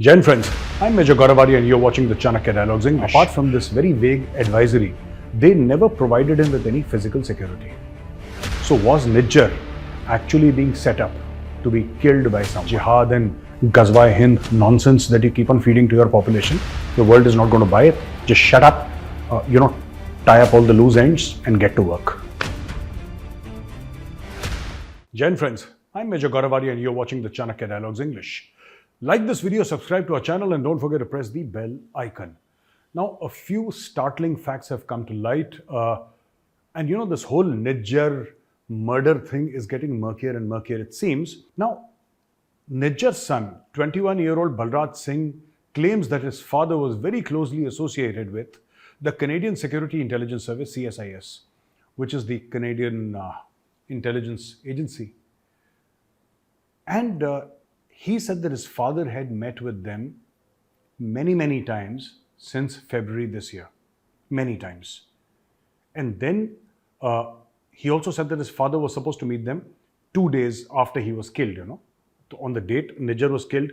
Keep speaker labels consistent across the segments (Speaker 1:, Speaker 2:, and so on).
Speaker 1: Jain friends, I'm Major Gaurav Arya and you're watching the Chanakya Dialogues English. Apart from this very vague advisory, they never provided him with any physical security. So was Nijjar actually being set up to be killed by some jihad and Ghazwa-e-Hind nonsense that you keep on feeding to your population? The world is not going to buy it. Just shut up, tie up all the loose ends and get to work. Jain friends, I'm Major Gaurav Arya and you're watching the Chanakya Dialogues English. Like this video, subscribe to our channel and don't forget to press the bell icon. Now, a few startling facts have come to light. And this whole Nijjar murder thing is getting murkier and murkier, it seems. Now, Nijjar's son, 21-year-old Balraj Singh, claims that his father was very closely associated with the Canadian Security Intelligence Service, CSIS, which is the Canadian intelligence agency. And he said that his father had met with them many times since February this year. Many times. And then he also said that his father was supposed to meet them 2 days after he was killed, On the date Nijjar was killed,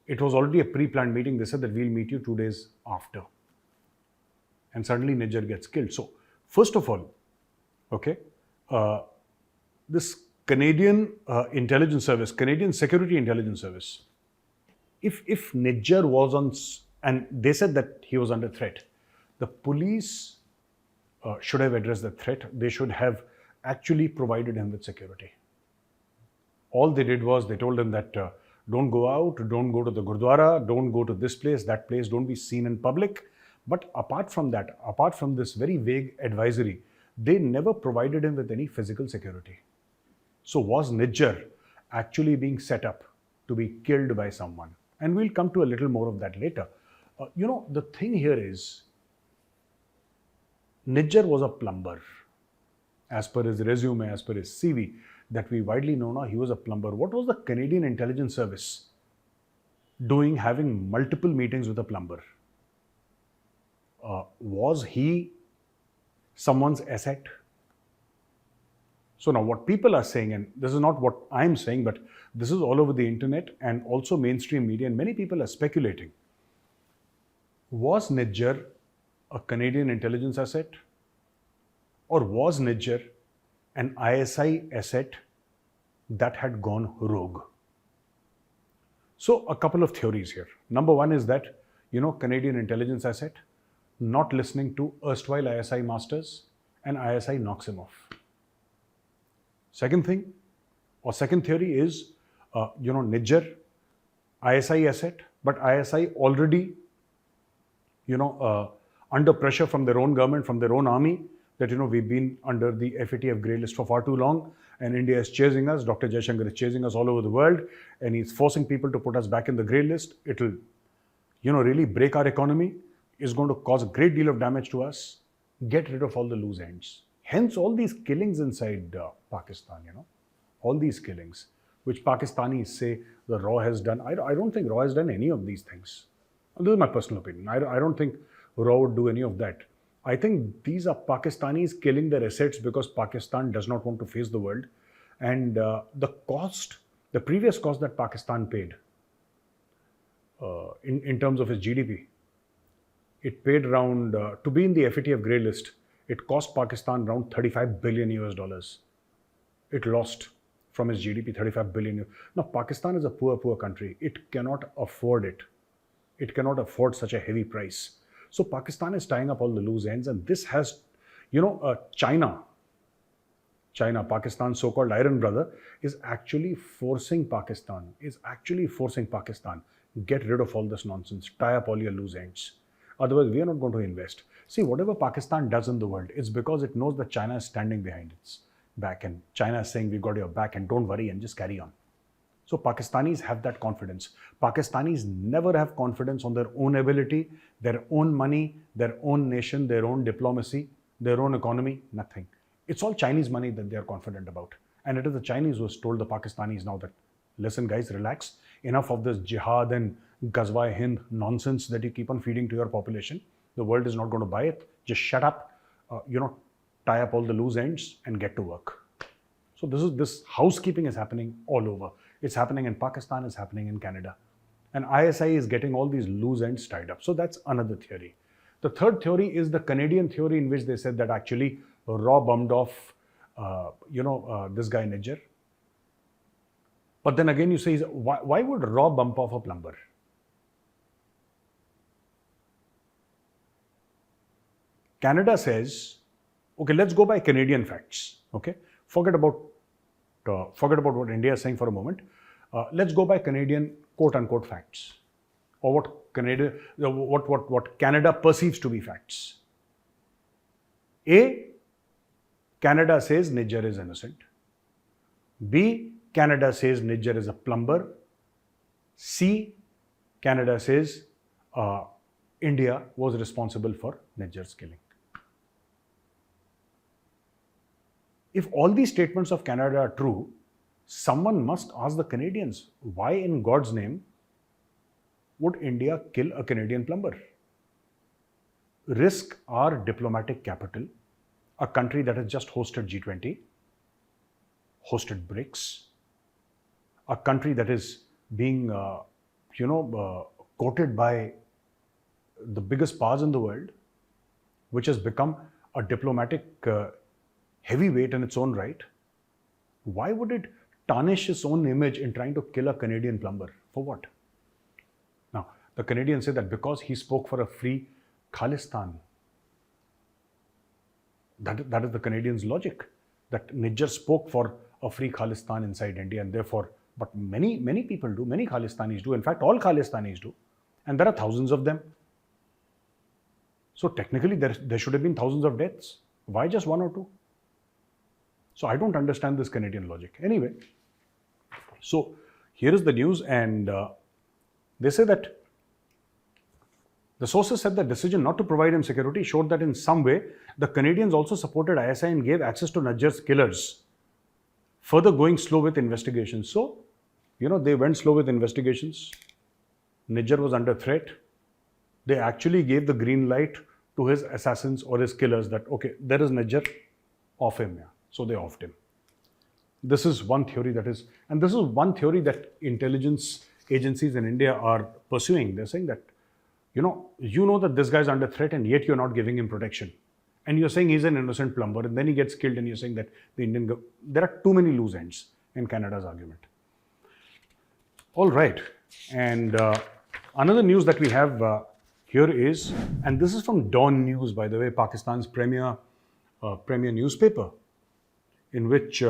Speaker 1: it was already a pre-planned meeting. They said that we'll meet you 2 days after. And suddenly Nijjar gets killed. So, first of all, this Canadian intelligence service, Canadian Security Intelligence Service, if Nijjar was on, and they said that he was under threat, the police should have addressed the threat. They should have actually provided him with security. All they did was they told him that don't go out, don't go to the Gurdwara, don't go to this place, that place, don't be seen in public. But apart from that, apart from this very vague advisory, they never provided him with any physical security. So was Nijjar actually being set up to be killed by someone? And we'll come to a little more of that later. The thing here is, Nijjar was a plumber. As per his resume, as per his CV, that we widely know now, he was a plumber. What was the Canadian Intelligence Service doing, having multiple meetings with a plumber? Was he someone's asset? So now what people are saying, and this is not what I'm saying, but this is all over the internet and also mainstream media, and many people are speculating. Was Nijjar a Canadian intelligence asset? Or was Nijjar an ISI asset that had gone rogue? So a couple of theories here. Number one is that, Canadian intelligence asset, not listening to erstwhile ISI masters, and ISI knocks him off. Second thing, or second theory is, Nijjar, ISI asset, but ISI already, under pressure from their own government, from their own army, that, we've been under the FATF grey list for far too long, and India is chasing us. Dr. Jaishankar is chasing us all over the world, and he's forcing people to put us back in the grey list. It'll, really break our economy, is going to cause a great deal of damage to us, get rid of all the loose ends. Hence, all these killings inside Pakistan, all these killings, which Pakistanis say the RAW has done. I don't think RAW has done any of these things. This is my personal opinion. I don't think RAW would do any of that. I think these are Pakistanis killing their assets because Pakistan does not want to face the world. And the previous cost that Pakistan paid in terms of its GDP, it paid around, to be in the FATF grey list, it cost Pakistan around $35 billion US. It lost from its GDP 35 billion. Now, Pakistan is a poor country. It cannot afford it. It cannot afford such a heavy price. So Pakistan is tying up all the loose ends, and this has, China, Pakistan's so-called iron brother, is actually forcing Pakistan, get rid of all this nonsense, tie up all your loose ends. Otherwise, we are not going to invest. See, whatever Pakistan does in the world, it's because it knows that China is standing behind its back, and China is saying, we got your back and don't worry and just carry on. So Pakistanis have that confidence. Pakistanis never have confidence on their own ability, their own money, their own nation, their own diplomacy, their own economy, nothing. It's all Chinese money that they are confident about. And it is the Chinese who has told the Pakistanis now that, listen guys, relax. Enough of this jihad and Ghazwa-e-Hind nonsense that you keep on feeding to your population. The world is not going to buy it. Just shut up, tie up all the loose ends and get to work. So this housekeeping is happening all over. It's happening in Pakistan, it's happening in Canada. And ISI is getting all these loose ends tied up. So that's another theory. The third theory is the Canadian theory, in which they said that actually Raw bumped off, this guy Niger. But then again, you say, why would Raw bump off a plumber? Canada says, okay, let's go by Canadian facts. Okay, forget about what India is saying for a moment. Let's go by Canadian quote-unquote facts, or what Canada perceives to be facts. A, Canada says Niger is innocent. B, Canada says Niger is a plumber. C, Canada says India was responsible for Niger's killing. If all these statements of Canada are true, someone must ask the Canadians, why in God's name would India kill a Canadian plumber? Risk our diplomatic capital, a country that has just hosted G20, hosted BRICS, a country that is being, quoted by the biggest powers in the world, which has become a diplomatic heavyweight in its own right. Why would it tarnish its own image in trying to kill a Canadian plumber? For what? Now, the Canadians say that because he spoke for a free Khalistan. That is the Canadians' logic, that Niger spoke for a free Khalistan inside India, and therefore, but many people do, many Khalistanis do, in fact all Khalistanis do, and there are thousands of them. So technically there should have been thousands of deaths. Why just one or two? So I don't understand this Canadian logic. Anyway, so here is the news, and they say that the sources said the decision not to provide him security showed that in some way the Canadians also supported ISI and gave access to Niger's killers, further going slow with investigations. So, they went slow with investigations. Niger was under threat. They actually gave the green light to his assassins or his killers that, okay, there is Niger, off him. Yeah. So they offed him. This is one theory and this is one theory that intelligence agencies in India are pursuing. They're saying that, you know that this guy's under threat and yet you're not giving him protection. And you're saying he's an innocent plumber and then he gets killed and you're saying that there are too many loose ends in Canada's argument. All right. And another news that we have here is, and this is from Dawn News, by the way, Pakistan's premier newspaper, in which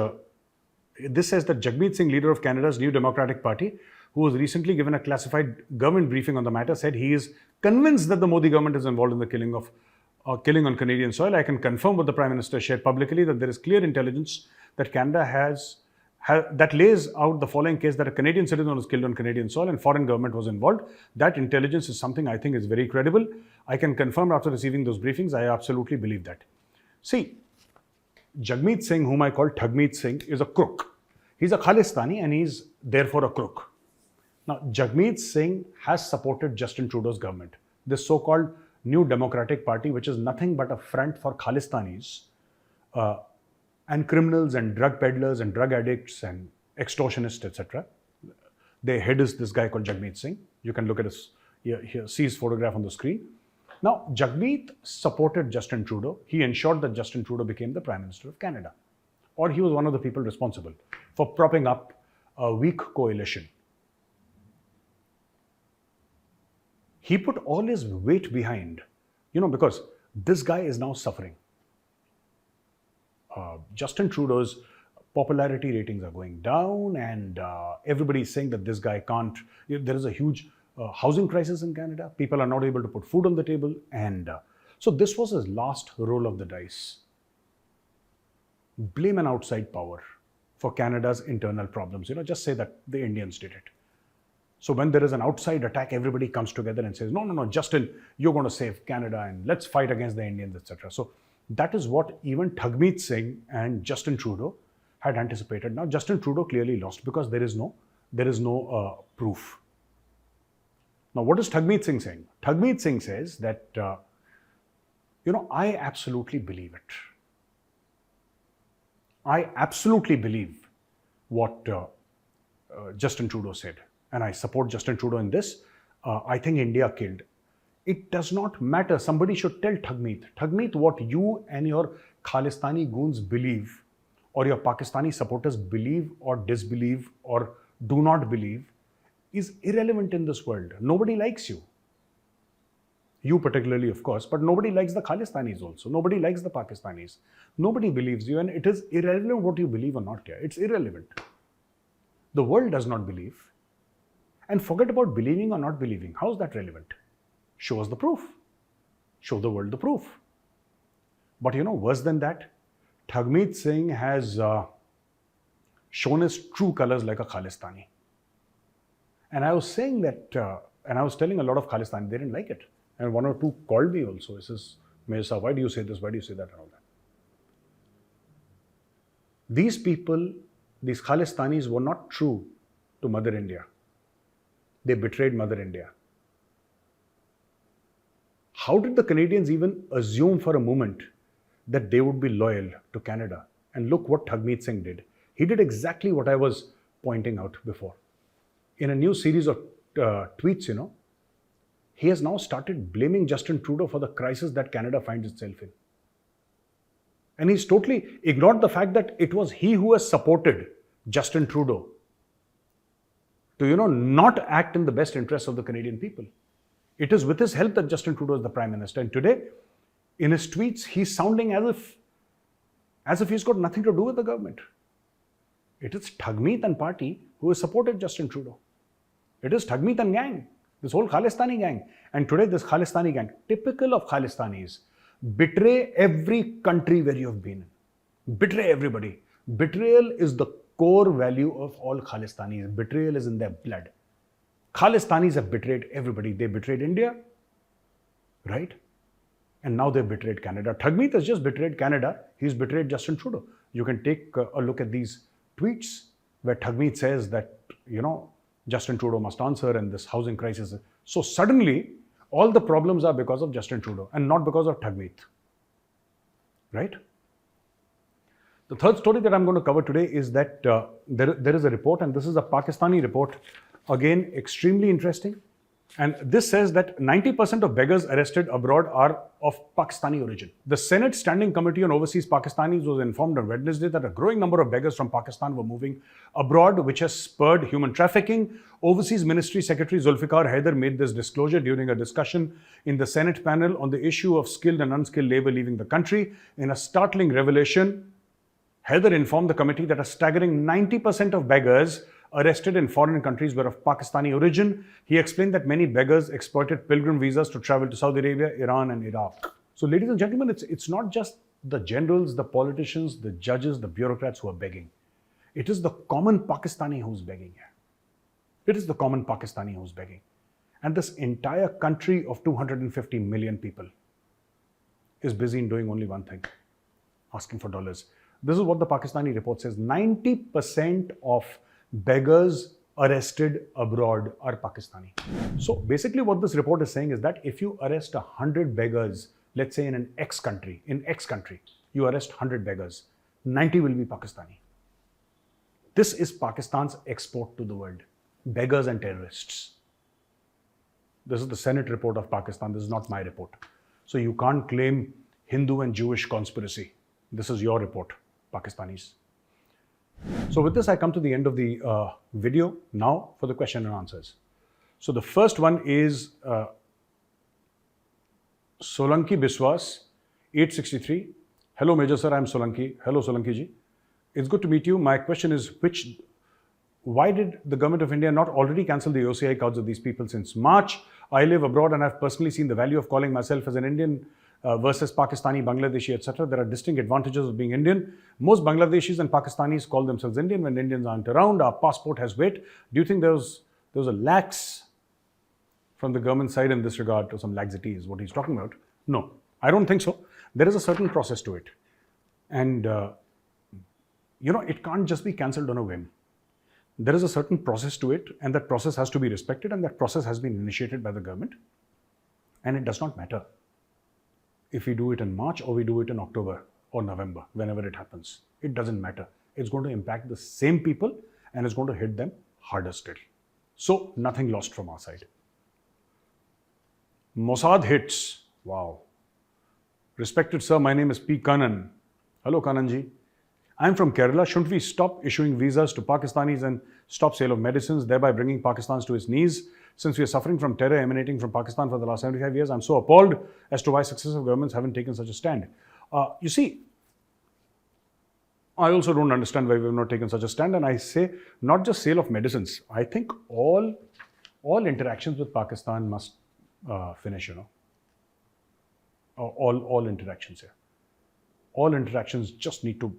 Speaker 1: this says that Jagmeet Singh, leader of Canada's New Democratic Party, who was recently given a classified government briefing on the matter, said he is convinced that the Modi government is involved in the killing on Canadian soil. I can confirm what the Prime Minister shared publicly, that there is clear intelligence that Canada has that lays out the following case, that a Canadian citizen was killed on Canadian soil and foreign government was involved. That intelligence is something I think is very credible. I can confirm after receiving those briefings, I absolutely believe that. See, Jagmeet Singh, whom I call Jagmeet Singh, is a crook. He's a Khalistani and he's therefore a crook. Now, Jagmeet Singh has supported Justin Trudeau's government, this so-called New Democratic Party, which is nothing but a front for Khalistanis and criminals and drug peddlers and drug addicts and extortionists, etc. Their head is this guy called Jagmeet Singh. You can look at his, here, see his photograph on the screen. Now, Jagmeet supported Justin Trudeau. He ensured that Justin Trudeau became the Prime Minister of Canada, or he was one of the people responsible for propping up a weak coalition. He put all his weight behind, because this guy is now suffering. Justin Trudeau's popularity ratings are going down, and everybody is saying that this guy can't. There is a huge housing crisis in Canada. People are not able to put food on the table, and so this was his last roll of the dice. Blame an outside power for Canada's internal problems. Just say that the Indians did it. So when there is an outside attack, everybody comes together and says, no, Justin, you're going to save Canada and let's fight against the Indians, etc. So that is what even Jagmeet Singh and Justin Trudeau had anticipated. Now, Justin Trudeau clearly lost because there is no proof. Now, what is Jagmeet Singh saying? Jagmeet Singh says that, I absolutely believe it. I absolutely believe what Justin Trudeau said. and I support Justin Trudeau in this. I think India killed. It does not matter. Somebody should tell Jagmeet, what you and your Khalistani goons believe, or your Pakistani supporters believe or disbelieve or do not believe, is irrelevant in this world. Nobody likes you. You particularly, of course, but nobody likes the Khalistanis also. Nobody likes the Pakistanis. Nobody believes you, and it is irrelevant what you believe or not here. It's irrelevant. The world does not believe. And forget about believing or not believing. How is that relevant? Show us the proof. Show the world the proof. But worse than that, Jagmeet Singh has shown his true colors like a Khalistani. And I was saying that, and I was telling a lot of Khalistani, they didn't like it. And one or two called me also. He says, Mirza, why do you say this? Why do you say that? And all that. These people, these Khalistanis, were not true to Mother India. They betrayed Mother India. How did the Canadians even assume for a moment that they would be loyal to Canada? And look what Jagmeet Singh did. He did exactly what I was pointing out before. In a new series of tweets, he has now started blaming Justin Trudeau for the crisis that Canada finds itself in. And he's totally ignored the fact that it was he who has supported Justin Trudeau to, not act in the best interests of the Canadian people. It is with his help that Justin Trudeau is the Prime Minister. And today, in his tweets, he's sounding as if he's got nothing to do with the government. It is Jagmeet and party who has supported Justin Trudeau. It is Jagmeet and gang, this whole Khalistani gang. And today, this Khalistani gang, typical of Khalistanis, betray every country where you have been in. Betray everybody. Betrayal is the core value of all Khalistanis. Betrayal is in their blood. Khalistanis have betrayed everybody. They betrayed India, right? And now they've betrayed Canada. Jagmeet has just betrayed Canada. He's betrayed Justin Trudeau. You can take a look at these tweets where Jagmeet says that, Justin Trudeau must answer and this housing crisis. So suddenly, all the problems are because of Justin Trudeau and not because of Jagmeet, right? The third story that I'm going to cover today is that there is a report, and this is a Pakistani report. Again, extremely interesting. And this says that 90% of beggars arrested abroad are of Pakistani origin. The Senate Standing Committee on Overseas Pakistanis was informed on Wednesday that a growing number of beggars from Pakistan were moving abroad, which has spurred human trafficking. Overseas Ministry Secretary Zulfikar Haider made this disclosure during a discussion in the Senate panel on the issue of skilled and unskilled labor leaving the country. In a startling revelation, Haider informed the committee that a staggering 90% of beggars arrested in foreign countries were of Pakistani origin. He explained that many beggars exploited pilgrim visas to travel to Saudi Arabia, Iran, and Iraq. So, ladies and gentlemen, it's not just the generals, the politicians, the judges, the bureaucrats who are begging. It is the common Pakistani who's begging here. It is the common Pakistani who's begging. And this entire country of 250 million people is busy in doing only one thing, asking for dollars. This is what the Pakistani report says. 90% of beggars arrested abroad are Pakistani. So basically what this report is saying is that if you arrest 100 beggars, let's say in an X country, you arrest 100 beggars, 90 will be Pakistani. This is Pakistan's export to the world. Beggars and terrorists. This is the Senate report of Pakistan. This is not my report. So you can't claim Hindu and Jewish conspiracy. This is your report, Pakistanis. So with this, I come to the end of the video. Now for the question and answers. So the first one is Solanki Biswas, 863. Hello, Major Sir, I'm Solanki. Hello, Solanki ji. It's good to meet you. My question is, why did the government of India not already cancel the OCI cards of these people since March? I live abroad and I've personally seen the value of calling myself as an Indian versus Pakistani, Bangladeshi, etc. There are distinct advantages of being Indian. Most Bangladeshis and Pakistanis call themselves Indian when Indians aren't around. Our passport has weight. Do you think there was a lax from the government side in this regard, or some laxity is what he's talking about? No, I don't think so. There is a certain process to it. And, it can't just be cancelled on a whim. There is a certain process to it, and that process has to be respected, and that process has been initiated by the government. And it does not matter if we do it in March or we do it in October or November, whenever it happens. It doesn't matter. It's going to impact the same people and it's going to hit them harder still. So nothing lost from our side. Mossad hits. Wow. Respected sir, my name is P. Kanan. Hello, Kananji. I'm from Kerala. Shouldn't we stop issuing visas to Pakistanis and stop sale of medicines, thereby bringing Pakistan to its knees? Since we are suffering from terror emanating from Pakistan for the last 75 years, I'm so appalled as to why successive governments haven't taken such a stand. You see, I also don't understand why we have not taken such a stand. And I say, not just sale of medicines. I think all interactions with Pakistan must finish, all interactions here. All interactions just need to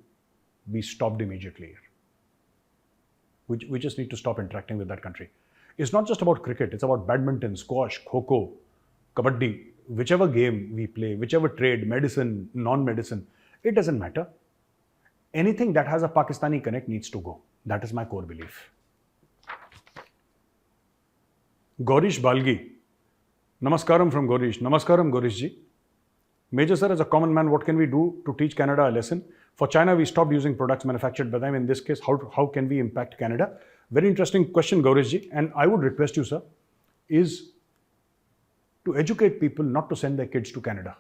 Speaker 1: be stopped immediately here. We just need to stop interacting with that country. It's not just about cricket. It's about badminton, squash, kho-kho, kabaddi, whichever game we play, whichever trade, medicine, non-medicine, it doesn't matter. Anything that has a Pakistani connect needs to go. That is my core belief. Gaurish Balgi. Namaskaram from Gaurish. Namaskaram, Gaurish ji. Major sir, as a common man, what can we do to teach Canada a lesson? For China, we stopped using products manufactured by them. In this case, how can we impact Canada? Very interesting question, Gaurish ji. And I would request you, sir, is to educate people not to send their kids to Canada.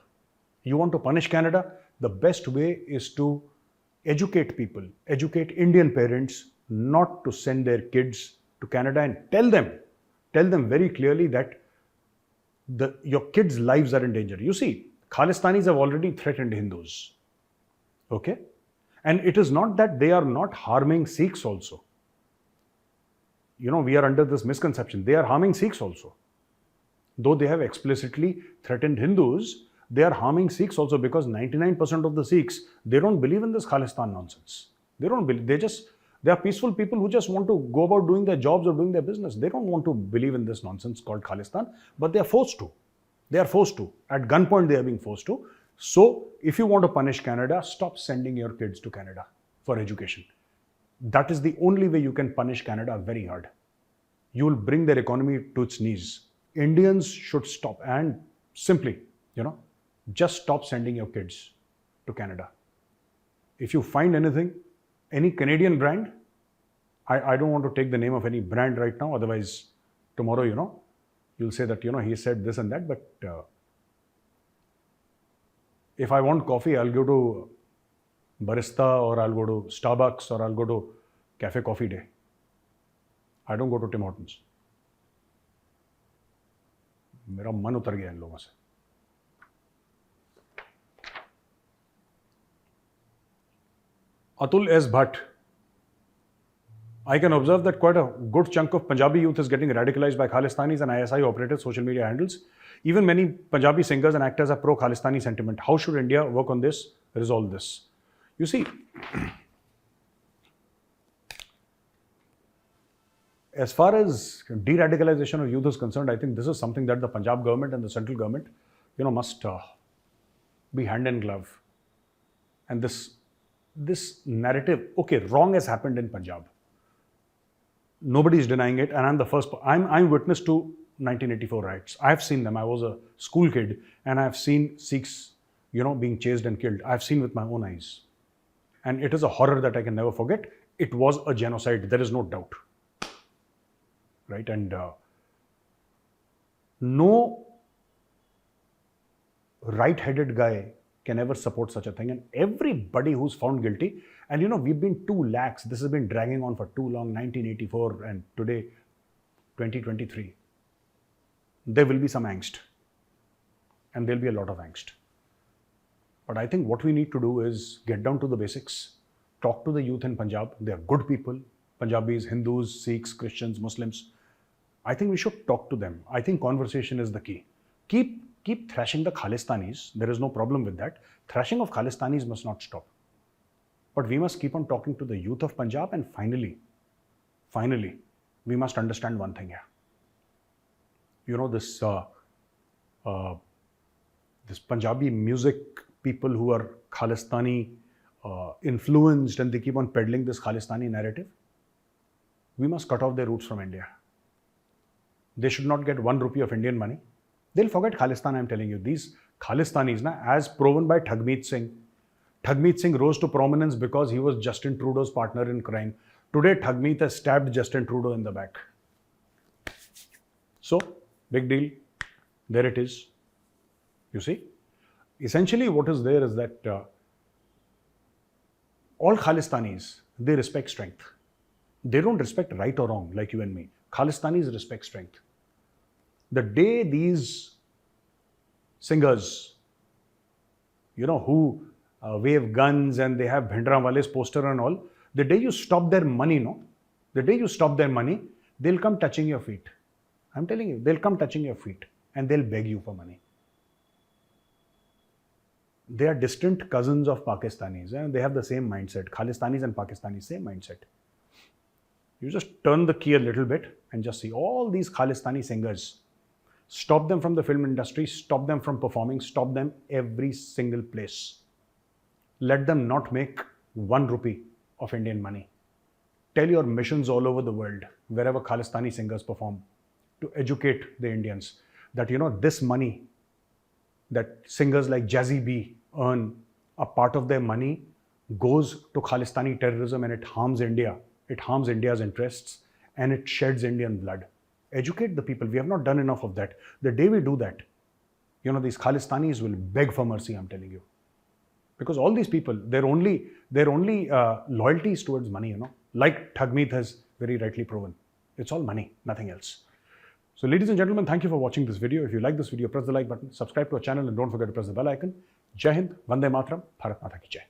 Speaker 1: You want to punish Canada? The best way is to educate people, educate Indian parents not to send their kids to Canada and tell them very clearly that your kids' lives are in danger. You see, Khalistanis have already threatened Hindus. Okay? And it is not that they are not harming Sikhs also. We are under this misconception. They are harming Sikhs also. Though they have explicitly threatened Hindus, they are harming Sikhs also because 99% of the Sikhs, they don't believe in this Khalistan nonsense. They don't believe, they are peaceful people who just want to go about doing their jobs or doing their business. They don't want to believe in this nonsense called Khalistan, but they are forced to. They are forced to. At gunpoint, they are being forced to. So, if you want to punish Canada, stop sending your kids to Canada for education. That is the only way you can punish Canada very hard. You will bring their economy to its knees. Indians should stop and simply, just stop sending your kids to Canada. If you find anything, any Canadian brand, I don't want to take the name of any brand right now, otherwise tomorrow, you'll say that, he said this and that, but if I want coffee, I'll go to Barista or I'll go to Starbucks or I'll go to Cafe Coffee Day. I don't go to Tim Hortons. मेरा मन उतर गया इन लोगों से. Atul S. Bhatt. I can observe that quite a good chunk of Punjabi youth is getting radicalized by Khalistanis and ISI operated social media handles. Even many Punjabi singers and actors are pro-Khalistani sentiment. How should India work on this, resolve this? You see, as far as de-radicalization of youth is concerned, I think this is something that the Punjab government and the central government, must be hand in glove. And this narrative, okay, wrong has happened in Punjab. Nobody is denying it, and I'm the first. I'm witness to 1984 riots. I've seen them. I was a school kid, and I've seen Sikhs, being chased and killed. I've seen with my own eyes, and it is a horror that I can never forget. It was a genocide. There is no doubt. Right, and no right-headed guy can ever support such a thing. And everybody who's found guilty, and we've been too lax. This has been dragging on for too long. 1984 and today, 2023. There will be some angst, and there'll be a lot of angst. But I think what we need to do is get down to the basics. Talk to the youth in Punjab. They are good people. Punjabis, Hindus, Sikhs, Christians, Muslims. I think we should talk to them. I think conversation is the key. Keep thrashing the Khalistanis. There is no problem with that. Thrashing of Khalistanis must not stop. But we must keep on talking to the youth of Punjab, and finally, we must understand one thing here. This Punjabi music people who are Khalistani influenced, and they keep on peddling this Khalistani narrative. We must cut off their roots from India. They should not get 1 rupee of Indian money. They'll forget Khalistan, I'm telling you. These Khalistanis, as proven by Jagmeet Singh. Jagmeet Singh rose to prominence because he was Justin Trudeau's partner in crime. Today, Jagmeet has stabbed Justin Trudeau in the back. So, big deal. There it is. You see? Essentially, what is there is that all Khalistanis, they respect strength. They don't respect right or wrong like you and me. Khalistanis respect strength. The day these singers, who wave guns and they have Bhindra Wale's poster and all, the day you stop their money, the day you stop their money, they'll come touching your feet. I'm telling you, they'll come touching your feet and they'll beg you for money. They are distant cousins of Pakistanis and they have the same mindset. Khalistanis and Pakistanis, same mindset. You just turn the key a little bit and just see all these Khalistani singers. Stop them from the film industry, stop them from performing, stop them every single place. Let them not make 1 rupee of Indian money. Tell your missions all over the world, wherever Khalistani singers perform, to educate the Indians that, this money that singers like Jazzy B earn, a part of their money goes to Khalistani terrorism and it harms India. It harms India's interests and it sheds Indian blood. Educate the people. We have not done enough of that. The day we do that, these Khalistanis will beg for mercy, I'm telling you. Because all these people, their only loyalty is towards money, like Jagmeet has very rightly proven. It's all money, nothing else. So ladies and gentlemen, thank you for watching this video. If you like this video, press the like button, subscribe to our channel and don't forget to press the bell icon. Jai Hind, Vande Mataram, Bharat Mata Ki Jai.